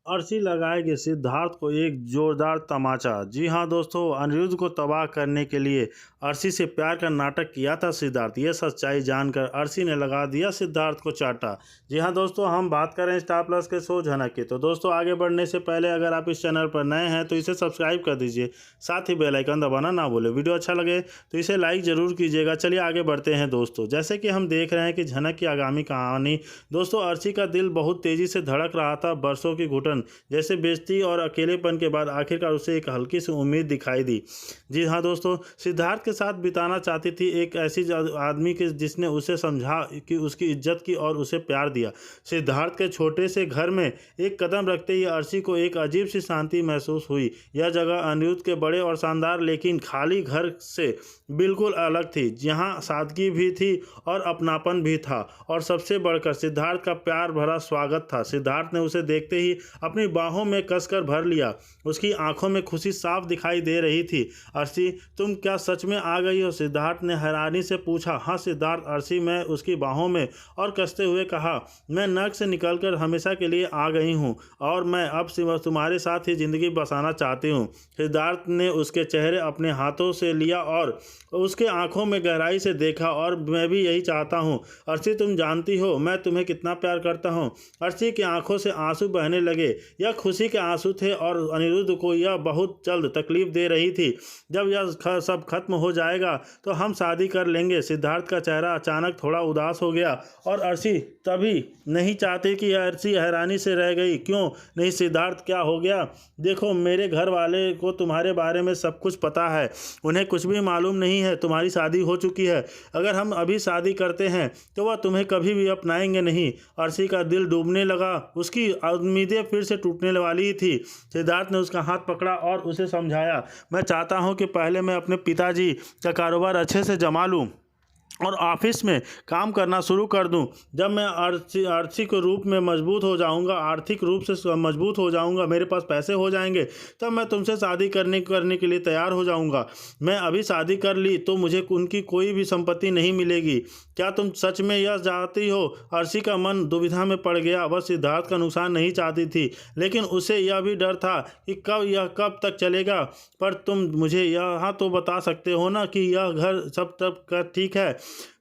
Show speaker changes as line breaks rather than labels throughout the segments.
अर्शी लगाएगी सिद्धार्थ को एक जोरदार तमाचा। जी हाँ दोस्तों, अनिरुद्ध को तबाह करने के लिए अर्शी से प्यार का नाटक किया था सिद्धार्थ। ये सच्चाई जानकर अर्शी ने लगा दिया सिद्धार्थ को चाटा। जी हाँ दोस्तों, हम बात करें स्टार प्लस के शो झनक की। तो दोस्तों, आगे बढ़ने से पहले अगर आप इस चैनल पर नए हैं तो इसे सब्सक्राइब कर दीजिए, साथ ही बेल आइकन दबाना ना भूलें। वीडियो अच्छा लगे तो इसे लाइक ज़रूर कीजिएगा। चलिए आगे बढ़ते हैं दोस्तों। जैसे कि हम देख रहे हैं कि झनक की आगामी कहानी दोस्तों, अर्शी का दिल बहुत तेज़ी से धड़क रहा था। बरसों की घुटन जैसे बेइज्जती और अकेलेपन के बाद आखिरकार उसे एक हल्की सी उम्मीद दिखाई दी। जी हाँ दोस्तों, सिद्धार्थ के साथ बिताना चाहती थी एक ऐसी आदमी के जिसने उसे समझा कि उसकी इज्जत की और उसे प्यार दिया। सिद्धार्थ के छोटे से घर में एक कदम रखते ही अर्शी को एक अजीब सी शांति महसूस हुई। यह जगह अनिरुद्ध के बड़े और शानदार लेकिन खाली घर से बिल्कुल अलग थी, जहाँ सादगी भी थी और अपनापन भी था, और सबसे बढ़कर सिद्धार्थ का प्यार भरा स्वागत था। सिद्धार्थ ने उसे देखते ही अपनी बाहों में कसकर भर लिया। उसकी आंखों में खुशी साफ दिखाई दे रही थी। अर्शी, तुम क्या सच में आ गई हो? सिद्धार्थ ने हैरानी से पूछा। हाँ सिद्धार्थ, अर्शी मैं उसकी बाहों में और कसते हुए कहा। मैं नर्क से निकलकर हमेशा के लिए आ गई हूँ और मैं अब तुम्हारे साथ ही ज़िंदगी बसाना चाहती हूँ। सिद्धार्थ ने उसके चेहरे अपने हाथों से लिया और उसके आंखों में गहराई से देखा। और मैं भी यही चाहता हूँ अर्शी, तुम जानती हो मैं तुम्हें कितना प्यार करता हूँ। अर्शी की आंखों से आंसू बहने लगे। यह खुशी के आंसू थे और अनिरुद्ध को यह बहुत जल्द तकलीफ दे रही थी। जब यह सब खत्म हो जाएगा तो हम शादी कर लेंगे। सिद्धार्थ का चेहरा अचानक थोड़ा उदास हो गया और अर्शी तभी नहीं चाहती कि अर्शी हैरानी से रह गई। क्यों नहीं सिद्धार्थ, क्या हो गया? देखो, मेरे घर वाले को तुम्हारे बारे में सब कुछ पता है। उन्हें कुछ भी मालूम नहीं है। तुम्हारी शादी हो चुकी है। अगर हम अभी शादी करते हैं तो वह तुम्हें कभी भी अपनाएंगे नहीं। अर्शी का दिल डूबने लगा। उसकी उम्मीदें फिर से टूटने वाली थी। सिद्धार्थ ने उसका हाथ पकड़ा और उसे समझाया। मैं चाहता हूं कि पहले मैं अपने पिताजी का कारोबार अच्छे से जमा लूं और ऑफिस में काम करना शुरू कर दूं। जब मैं आर्थिक रूप में मजबूत हो जाऊंगा, आर्थिक रूप से मजबूत हो जाऊंगा, मेरे पास पैसे हो जाएंगे, तब मैं तुमसे शादी करने के लिए तैयार हो जाऊंगा। मैं अभी शादी कर ली तो मुझे उनकी कोई भी संपत्ति नहीं मिलेगी। क्या तुम सच में यह चाहती हो? अर्शी का मन दुविधा में पड़ गया। वह सिद्धार्थ का नुकसान नहीं चाहती थी, लेकिन उसे यह भी डर था कि कब तक चलेगा। पर तुम मुझे यहाँ तो बता सकते हो ना कि यह घर सब तक ठीक है?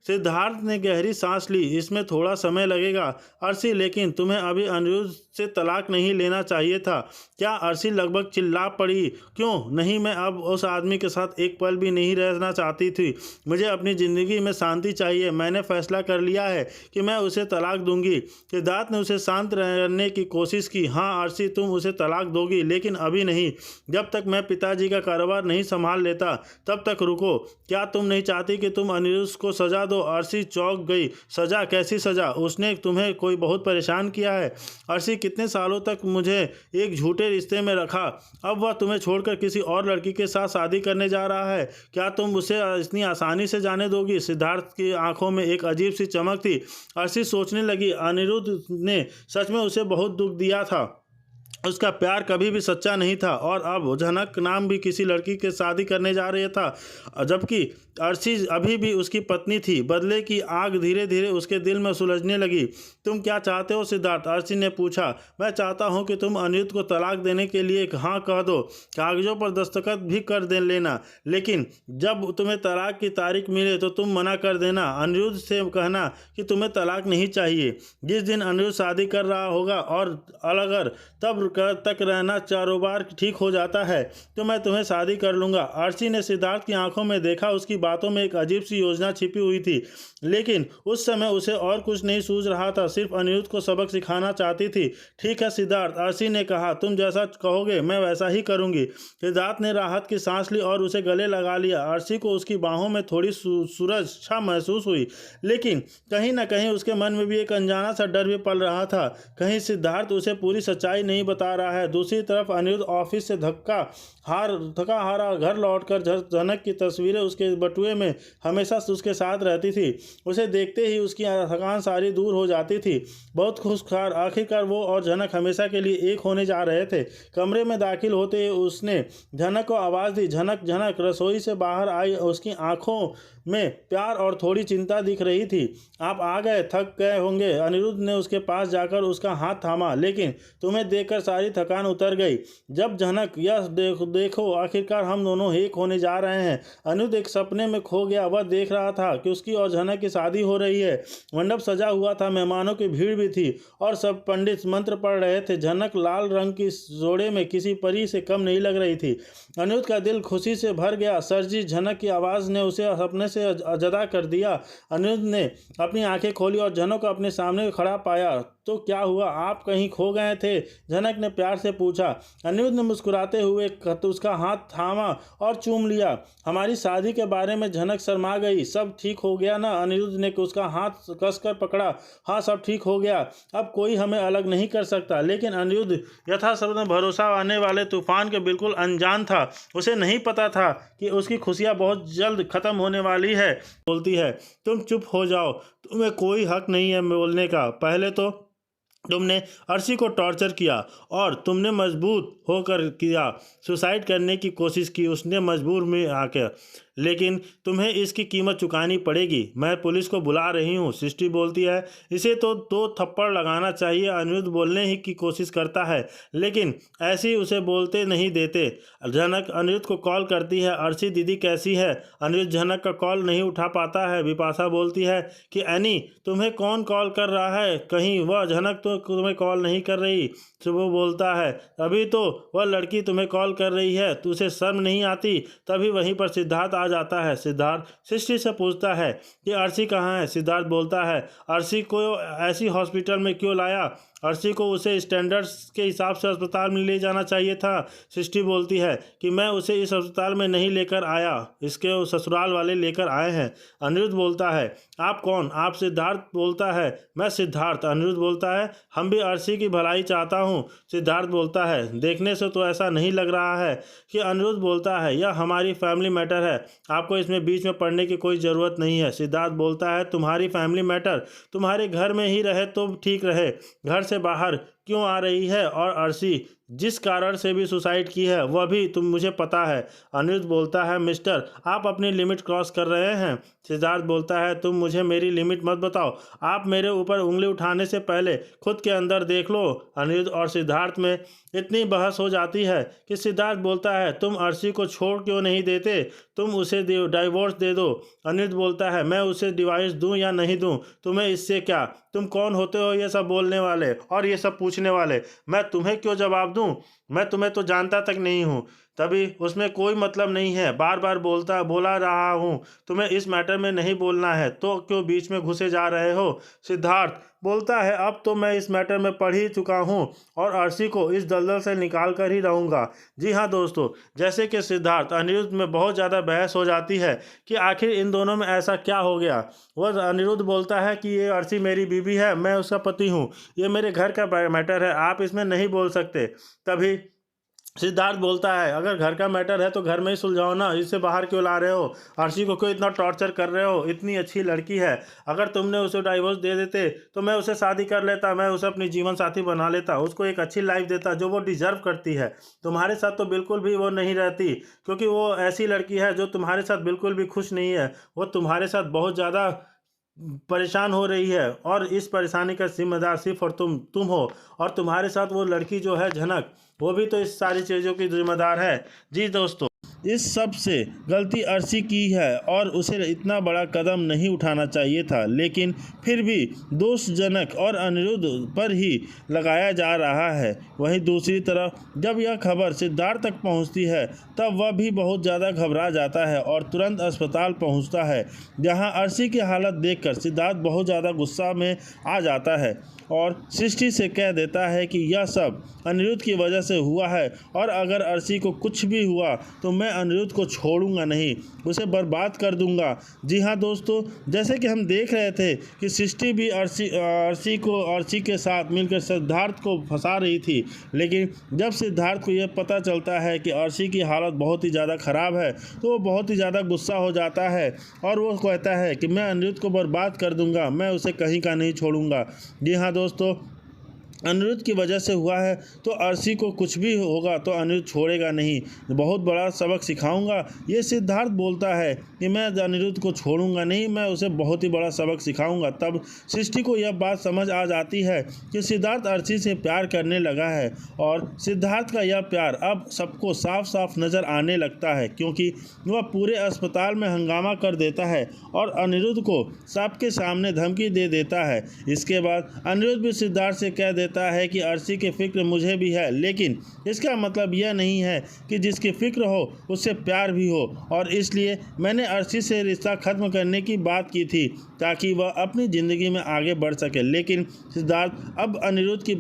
सिद्धार्थ ने गहरी सांस ली। इसमें थोड़ा समय लगेगा अर्शी, लेकिन तुम्हें अभी अनिरुद्ध से तलाक नहीं लेना चाहिए था। क्या? अर्शी लगभग चिल्ला पड़ी। क्यों नहीं? मैं अब उस आदमी के साथ एक पल भी नहीं रहना चाहती थी। मुझे अपनी ज़िंदगी में शांति चाहिए। मैंने फैसला कर लिया है कि मैं उसे तलाक दूंगी। सिद्धार्थ ने उसे शांत करने की कोशिश की। हाँ अर्शी, तुम उसे तलाक दोगी, लेकिन अभी नहीं। जब तक मैं पिताजी का कारोबार नहीं संभाल लेता तब तक रुको। क्या तुम नहीं चाहती कि तुम अनिरुद्ध को सजा दो? अर्शी चौंक गई। सजा? कैसी सजा? उसने तुम्हें कोई बहुत परेशान किया है? अर्शी, कितने सालों तक मुझे एक झूठे रिश्ते में रखा, अब वह तुम्हें छोड़कर किसी और लड़की के साथ शादी करने जा रहा है। क्या तुम उसे इतनी आसानी से जाने दोगी? सिद्धार्थ की आंखों में एक अजीब सी चमक थी। अर्शी सोचने लगी, अनिरुद्ध ने सच में उसे बहुत दुख दिया था। उसका प्यार कभी भी सच्चा नहीं था और अब झनक नाम भी किसी लड़की के शादी करने जा रहा था, जबकि अर्शी अभी भी उसकी पत्नी थी। बदले की आग धीरे धीरे उसके दिल में सुलझने लगी। तुम क्या चाहते हो सिद्धार्थ? अर्शी ने पूछा। मैं चाहता हूं कि तुम अनिरुद्ध को तलाक देने के लिए हाँ कह दो। कागजों पर दस्तखत भी कर दे लेना, लेकिन जब तुम्हें तलाक की तारीख मिले तो तुम मना कर देना। अनिरुद्ध से कहना कि तुम्हें तलाक नहीं चाहिए। जिस दिन अनिरुद्ध शादी कर रहा होगा और अगर तब तक रहना कारोबार ठीक हो जाता है तो मैं तुम्हें शादी कर लूँगा। अर्शी ने सिद्धार्थ की आंखों में देखा। उसकी बातों में एक अजीब सी योजना छिपी हुई थी, लेकिन उस समय उसे और कुछ नहीं सूझ रहा था। सिर्फ अनिरुद्ध को सबक सिखाना चाहती थी। ठीक है सिद्धार्थ, अर्शी ने कहा, तुम जैसा कहोगे मैं वैसा ही करूँगी। सिद्धार्थ ने राहत की सांस ली और उसे गले लगा लिया। अर्शी को उसकी बाहों में थोड़ी सुरक्षा महसूस हुई, लेकिन कहीं न कहीं उसके मन में भी एक अनजाना सा डर भी पल रहा था। कहीं सिद्धार्थ उसे पूरी सच्चाई नहीं बता रहा है। दूसरी तरफ अनिरुद्ध ऑफिस से थका हारा घर लौटकर झनक की तस्वीरें उसके बटुए में हमेशा उसके साथ रहती थी। उसे देखते ही उसकी थकान सारी दूर हो जाती थी। बहुत खुशहाल आखिरकार वो और झनक हमेशा के लिए एक होने जा रहे थे। कमरे में दाखिल होते ही उसने झनक को आवाज़ दी। झनक झनक रसोई से बाहर आई। उसकी आंखों में प्यार और थोड़ी चिंता दिख रही थी। आप आ गए, थक गए होंगे। अनिरुद्ध ने उसके पास जाकर उसका हाथ थामा, लेकिन तुम्हें देखकर सारी थकान उतर गई। जब झनक यह देखो आखिरकार हम दोनों एक होने जा रहे हैं। अनिरुद्ध एक सपने में खो गया। वह देख रहा था कि उसकी और झनक की शादी हो रही है। मंडप सजा हुआ था, मेहमानों की भीड़ भी थी और सब पंडित मंत्र पढ़ रहे थे। झनक लाल रंग की जोड़े में किसी परी से कम नहीं लग रही थी। अनिरुद्ध का दिल खुशी से भर गया। सर जी, झनक की आवाज़ ने उसे सपने से जुदा कर दिया। अनिरुद्ध ने अपनी आंखें खोली और झनक को अपने सामने खड़ा पाया। तो क्या हुआ, आप कहीं खो गए थे? झनक ने प्यार से पूछा। अनिरुद्ध ने मुस्कुराते हुए उसका हाथ थामा और चूम लिया। हमारी शादी के बारे में झनक शर्मा गई। सब ठीक हो गया ना? अनिरुद्ध ने उसका हाथ कसकर पकड़ा। हाँ, सब ठीक हो गया। अब कोई हमें अलग नहीं कर सकता। लेकिन अनिरुद्ध यथासंभव भरोसा आने वाले तूफान के बिल्कुल अनजान था। उसे नहीं पता था कि उसकी खुशियाँ बहुत जल्द खत्म होने वाली है। बोलती है, तुम चुप हो जाओ, तुम्हें कोई हक नहीं है बोलने का। पहले तो तुमने अर्शी को टॉर्चर किया और तुमने मजबूर होकर किया, सुसाइड करने की कोशिश की उसने मजबूर में आकर, लेकिन तुम्हें इसकी कीमत चुकानी पड़ेगी। मैं पुलिस को बुला रही हूँ। सृष्टि बोलती है, इसे तो 2 थप्पड़ लगाना चाहिए। अनिरुद्ध बोलने ही की कोशिश करता है लेकिन ऐसी उसे बोलते नहीं देते। झनक अनिरुद्ध को कॉल करती है, अर्शी दीदी कैसी है? अनिरुद्ध झनक का कॉल नहीं उठा पाता है। विपाशा बोलती है कि एनी, तुम्हें कौन कॉल कर रहा है? कहीं वह झनक तो तुम्हें कॉल नहीं कर रही। शुभ बोलता है, अभी तो वह लड़की तुम्हें कॉल कर रही है, तो उसे शर्म नहीं आती? तभी वहीं पर सिद्धार्थ आ जाता है। सिद्धार्थ सृष्टि से पूछता है कि अर्शी कहाँ है? सिद्धार्थ बोलता है, अर्शी को ऐसी हॉस्पिटल में क्यों लाया? अर्शी को उसे स्टैंडर्ड्स के हिसाब से अस्पताल में ले जाना चाहिए था। सृष्टि बोलती है कि मैं उसे इस अस्पताल में नहीं लेकर आया, इसके ससुराल वाले लेकर आए हैं। अनिरुद्ध बोलता है, आप कौन? आप? सिद्धार्थ बोलता है, मैं सिद्धार्थ। अनिरुद्ध बोलता है, हम भी अर्शी की भलाई चाहता हूँ। सिद्धार्थ बोलता है, देखने से तो ऐसा नहीं लग रहा है कि। अनिरुद्ध बोलता है, यह हमारी फैमिली मैटर है, आपको इसमें बीच में पड़ने की कोई ज़रूरत नहीं है। सिद्धार्थ बोलता है, तुम्हारी फैमिली मैटर तुम्हारे घर में ही रहे तो ठीक रहे, घर से बाहर क्यों आ रही है? और अर्शी जिस कारण से भी सुसाइड की है वह भी मुझे पता है। अनिरुद्ध बोलता है, मिस्टर, आप अपनी लिमिट क्रॉस कर रहे हैं। सिद्धार्थ बोलता है, तुम मुझे मेरी लिमिट मत बताओ, आप मेरे ऊपर उंगली उठाने से पहले खुद के अंदर देख लो। अनिरुद्ध और सिद्धार्थ में इतनी बहस हो जाती है कि सिद्धार्थ बोलता है, तुम अर्शी को छोड़ क्यों नहीं देते? तुम उसे डाइवोर्स दे दो। अनिरुद्ध बोलता है, मैं उसे डिवाइस दूं या नहीं दूं, तुम्हें इससे क्या? तुम कौन होते हो ये सब बोलने वाले और ये सब पूछने वाले? मैं तुम्हें क्यों जवाब दूं? मैं तुम्हें तो जानता तक नहीं हूँ। तभी उसमें कोई मतलब नहीं है, बार बार बोला रहा हूँ, तुम्हें इस मैटर में नहीं बोलना है तो क्यों बीच में घुसे जा रहे हो? सिद्धार्थ बोलता है, अब तो मैं इस मैटर में पढ़ ही चुका हूँ और अर्शी को इस दलदल से निकाल कर ही रहूँगा। जी हाँ दोस्तों, जैसे कि सिद्धार्थ अनिरुद्ध में बहुत ज़्यादा बहस हो जाती है कि आखिर इन दोनों में ऐसा क्या हो गया। वह अनिरुद्ध बोलता है कि ये अर्शी मेरी बीवी है, मैं उसका पति हूँ, ये मेरे घर का मैटर है, आप इसमें नहीं बोल सकते। तभी सिद्धार्थ बोलता है, अगर घर का मैटर है तो घर में ही सुलझाओ ना, इसे बाहर क्यों ला रहे हो? अर्शी को क्यों इतना टॉर्चर कर रहे हो? इतनी अच्छी लड़की है, अगर तुमने उसे डाइवोर्स दे देते तो मैं उसे शादी कर लेता, मैं उसे अपनी जीवन साथी बना लेता, उसको एक अच्छी लाइफ देता जो वो डिजर्व करती है। तुम्हारे साथ तो बिल्कुल भी वो नहीं रहती, क्योंकि वो ऐसी लड़की है जो तुम्हारे साथ बिल्कुल भी खुश नहीं है। वो तुम्हारे साथ बहुत ज़्यादा परेशान हो रही है और इस परेशानी का जिम्मेदार सिर्फ और तुम हो। और तुम्हारे साथ वो लड़की जो है झनक, वो भी तो इस सारी चीज़ों की जिम्मेदार है। जी दोस्तों, इस सब से गलती अर्शी की है और उसे इतना बड़ा कदम नहीं उठाना चाहिए था, लेकिन फिर भी दोष जनक और अनिरुद्ध पर ही लगाया जा रहा है। वहीं दूसरी तरफ जब यह खबर सिद्धार्थ तक पहुंचती है तब वह भी बहुत ज़्यादा घबरा जाता है और तुरंत अस्पताल पहुंचता है, जहां अर्शी की हालत देखकर सिद्धार्थ बहुत ज़्यादा गुस्सा में आ जाता है और सृष्टि से कह देता है कि यह सब अनिरुद्ध की वजह से हुआ है और अगर अर्शी को कुछ भी हुआ तो मैं अनिरुद्ध को छोड़ूंगा नहीं, उसे बर्बाद कर दूंगा। जी हाँ दोस्तों, जैसे कि हम देख रहे थे कि सृष्टि भी अर्शी के साथ मिलकर सिद्धार्थ को फंसा रही थी, लेकिन जब सिद्धार्थ को यह पता चलता है कि अर्शी की हालत बहुत ही ज़्यादा ख़राब है तो वो बहुत ही ज़्यादा गुस्सा हो जाता है और वो कहता है कि मैं अनिरुद्ध को बर्बाद कर दूंगा, मैं उसे कहीं का नहीं छोड़ूंगा। जी हाँ दोस्तों, अनिरुद्ध की वजह से हुआ है, तो अर्शी को कुछ भी होगा तो अनिरुद्ध छोड़ेगा नहीं, बहुत बड़ा सबक सिखाऊंगा। ये सिद्धार्थ बोलता है कि मैं अनिरुद्ध को छोड़ूंगा नहीं, मैं उसे बहुत ही बड़ा सबक सिखाऊंगा। तब सृष्टि को यह बात समझ आ जाती है कि सिद्धार्थ अर्शी से प्यार करने लगा है, और सिद्धार्थ का यह प्यार अब सबको साफ साफ नज़र आने लगता है, क्योंकि वह पूरे अस्पताल में हंगामा कर देता है और अनिरुद्ध को सबके सामने धमकी दे देता है। इसके बाद अनिरुद्ध भी सिद्धार्थ से कह देता है कि अर्शी की फिक्र मुझे भी है, लेकिन इसका मतलब यह नहीं है कि जिसकी फिक्र हो उससे प्यार भी हो, और इसलिए मैंने अर्शी से रिश्ता खत्म करने की बात की थी ताकि वह अपनी ज़िंदगी में आगे बढ़ सके। लेकिन सिद्धार्थ अब अनिरुद्ध की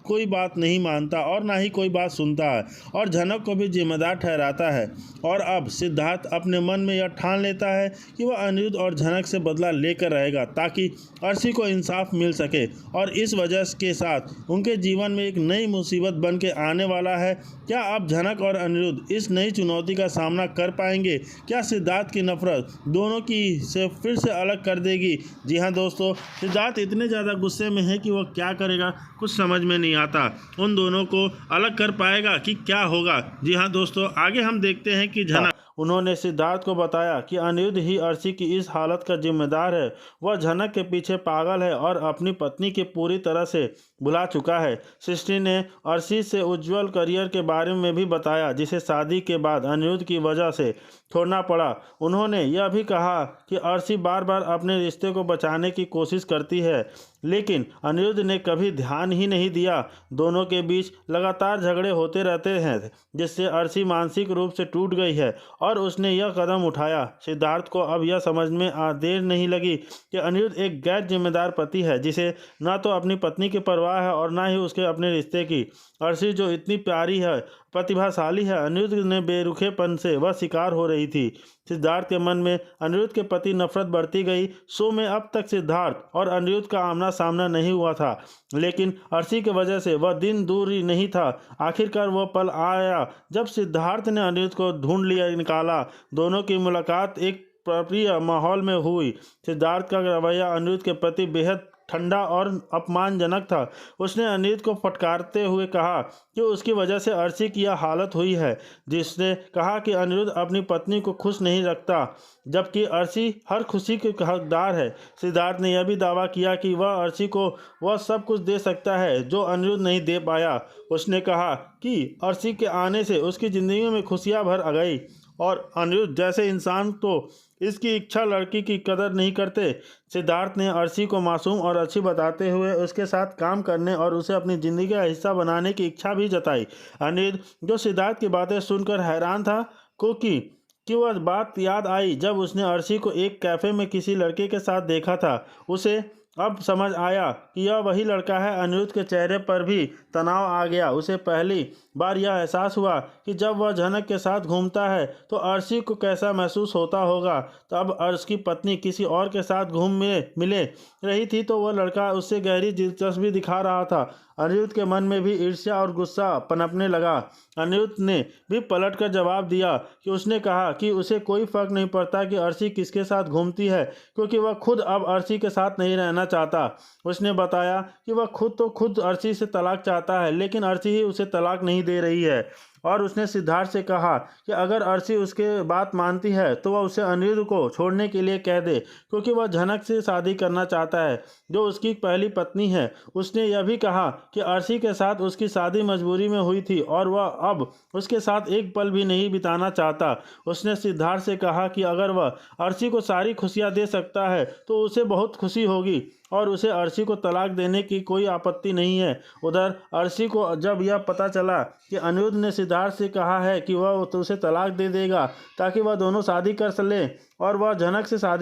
कोई बात नहीं मानता और ना ही कोई बात सुनता है, और झनक को भी जिम्मेदार ठहराता है। और अब सिद्धार्थ अपने मन में यह ठान लेता है कि वह अनिरुद्ध और झनक से बदला लेकर रहेगा ताकि अर्शी को इंसाफ मिल सके, और इस वजह के साथ उनके जीवन में एक नई मुसीबत बन के आने वाला है। क्या अब झनक और अनिरुद्ध इस नई चुनौती का सामना कर पाएंगे? क्या सिद्धार्थ की नफरत दोनों की से फिर से अलग कर देगी? जी हाँ दोस्तों, सिद्धार्थ इतने ज़्यादा गुस्से में है कि वह क्या करेगा कुछ समझ में नहीं आता। उन दोनों को अलग कर पाएगा कि क्या होगा? जी हाँ दोस्तों, आगे हम देखते हैं कि झनक उन्होंने सिद्धार्थ को बताया कि अनिरुद्ध ही अर्शी की इस हालत का जिम्मेदार है। वह झनक के पीछे पागल है और अपनी पत्नी की पूरी तरह से भुला चुका है। सृष्टि ने अर्शी से उज्जवल करियर के बारे में भी बताया, जिसे शादी के बाद अनिरुद्ध की वजह से छोड़ना पड़ा। उन्होंने यह भी कहा कि अर्शी बार बार अपने रिश्ते को बचाने की कोशिश करती है, लेकिन अनिरुद्ध ने कभी ध्यान ही नहीं दिया। दोनों के बीच लगातार झगड़े होते रहते हैं, जिससे अर्शी मानसिक रूप से टूट गई है और उसने यह कदम उठाया। सिद्धार्थ को अब यह समझ में देर नहीं लगी कि अनिरुद्ध एक गैर जिम्मेदार पति है, जिसे न तो अपनी पत्नी की परवाह है और न ही उसके अपने रिश्ते की। अर्शी जो इतनी प्यारी है, प्रतिभाशाली है, अनिरुद्ध ने बेरुखेपन से वह शिकार हो रही थी। सिद्धार्थ के मन में अनिरुद्ध के प्रति नफरत बढ़ती गई। शो में अब तक सिद्धार्थ और अनिरुद्ध का आमना सामना नहीं हुआ था, लेकिन अर्शी की वजह से वह दिन दूर ही नहीं था। आखिरकार वह पल आया जब सिद्धार्थ ने अनिरुद्ध को ढूंढ लिया निकाला। दोनों की मुलाकात एक प्रिय माहौल में हुई। सिद्धार्थ का रवैया अनिरुद्ध के प्रति बेहद ठंडा और अपमानजनक था। उसने अनिरुद्ध को फटकारते हुए कहा कि उसकी वजह से अर्शी की यह हालत हुई है, जिसने कहा कि अनिरुद्ध अपनी पत्नी को खुश नहीं रखता, जबकि अर्शी हर खुशी के हकदार है। सिद्धार्थ ने यह भी दावा किया कि वह अर्शी को वह सब कुछ दे सकता है जो अनिरुद्ध नहीं दे पाया। उसने कहा कि अर्शी के आने से उसकी ज़िंदगी में खुशियाँ भर आ गई, और अनिरुद्ध जैसे इंसान तो इसकी इच्छा लड़की की कदर नहीं करते। सिद्धार्थ ने अर्शी को मासूम और अच्छी बताते हुए उसके साथ काम करने और उसे अपनी ज़िंदगी का हिस्सा बनाने की इच्छा भी जताई। अनिरुद्ध, जो सिद्धार्थ की बातें सुनकर हैरान था, कि वह बात याद आई जब उसने अर्शी को एक कैफ़े में किसी लड़के के साथ देखा था। उसे अब समझ आया कि यह वही लड़का है। अनिरुद्ध के चेहरे पर भी तनाव आ गया। उसे पहली बार यह एहसास हुआ कि जब वह झनक के साथ घूमता है तो अर्शी को कैसा महसूस होता होगा। तब अर्श की पत्नी किसी और के साथ मिले रही थी तो वह लड़का उससे गहरी दिलचस्पी दिखा रहा था। अनिरुद्ध के मन में भी ईर्ष्या और गुस्सा पनपने लगा। अनिरुद्ध ने भी पलटकर जवाब दिया कि उसने कहा कि उसे कोई फर्क नहीं पड़ता कि अर्शी किसके साथ घूमती है, क्योंकि वह खुद अब अर्शी के साथ नहीं रहना चाहता। उसने बताया कि वह खुद अर्शी से तलाक चाहता है, लेकिन अर्शी ही उसे तलाक नहीं दे रही है। और उसने सिद्धार्थ से कहा कि अगर अर्शी उसके बात मानती है तो वह उसे अनिरुद्ध को छोड़ने के लिए कह दे, क्योंकि वह झनक से शादी करना चाहता है, जो उसकी पहली पत्नी है। उसने यह भी कहा कि अर्शी के साथ उसकी शादी मजबूरी में हुई थी और वह अब उसके साथ एक पल भी नहीं बिताना चाहता। उसने सिद्धार्थ से कहा कि अगर वह अर्शी को सारी खुशियाँ दे सकता है तो उसे बहुत खुशी होगी और उसे अर्शी को तलाक देने की कोई आपत्ति नहीं है। उधर अर्शी को जब यह पता चला कि अनिरुद्ध ने सिद्धार्थ से कहा है कि वह उसे तलाक दे देगा ताकि वह दोनों शादी कर लें और वह झनक से शादी